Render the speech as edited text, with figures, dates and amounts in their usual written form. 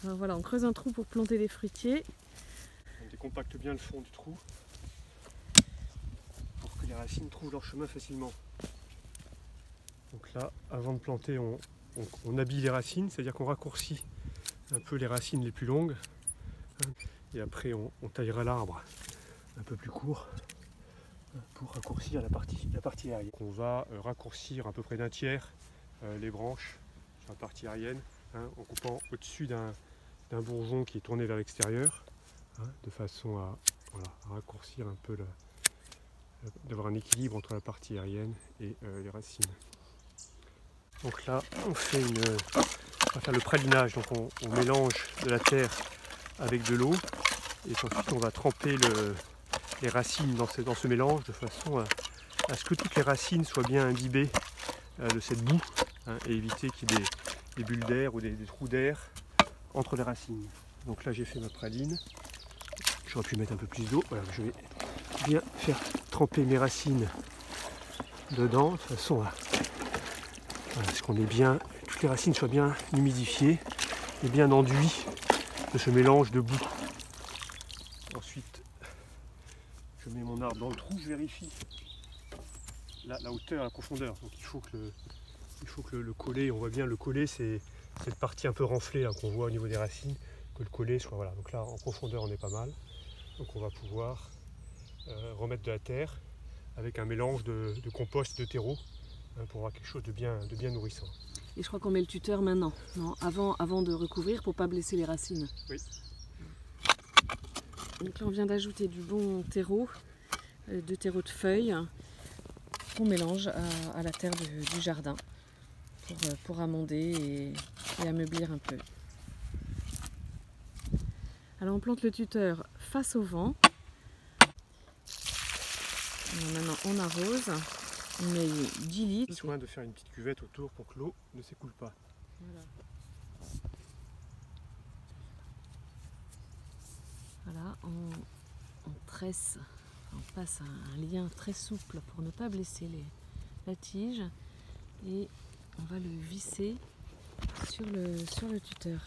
Alors voilà, on creuse un trou pour planter les fruitiers. On décompacte bien le fond du trou pour que les racines trouvent leur chemin facilement. Donc là, avant de planter, on habille les racines, c'est-à-dire qu'on raccourcit un peu les racines les plus longues. Et après, on taillera l'arbre un peu plus court pour raccourcir la partie aérienne. On va raccourcir à peu près d'un tiers les branches sur la partie aérienne, en coupant au-dessus d'un bourgeon qui est tourné vers l'extérieur, de façon à raccourcir un peu, d'avoir un équilibre entre la partie aérienne et les racines. Donc là, on va faire le pralinage, donc on mélange de la terre avec de l'eau, et ensuite on va tremper les racines dans ce mélange de façon à ce que toutes les racines soient bien imbibées de cette boue, et éviter qu'il y ait des bulles d'air ou des trous d'air entre les racines. Donc là j'ai fait ma praline, j'aurais pu mettre un peu plus d'eau, voilà, je vais bien faire tremper mes racines dedans de façon à ce qu'on ait bien, toutes les racines soient bien humidifiées et bien enduites de ce mélange de boue. Ensuite, je mets mon arbre dans le trou, je vérifie la hauteur, la profondeur. Donc il faut que le collet, on voit bien le collet, c'est cette partie un peu renflée là qu'on voit au niveau des racines, que le collet soit voilà. Donc là en profondeur on est pas mal. Donc on va pouvoir remettre de la terre avec un mélange de compost, de terreau, pour avoir quelque chose de bien nourrissant. Et je crois qu'on met le tuteur maintenant, non, avant de recouvrir pour ne pas blesser les racines. Oui. Donc là on vient d'ajouter du bon terreau, de terreau de feuilles, qu'on mélange à la terre du jardin pour amender et ameublir un peu. Alors on plante le tuteur face au vent. Alors maintenant on arrose, on met 10 litres. Soin de faire une petite cuvette autour pour que l'eau ne s'écoule pas. Voilà, on tresse, on passe un lien très souple pour ne pas blesser la tige et on va le visser sur le tuteur.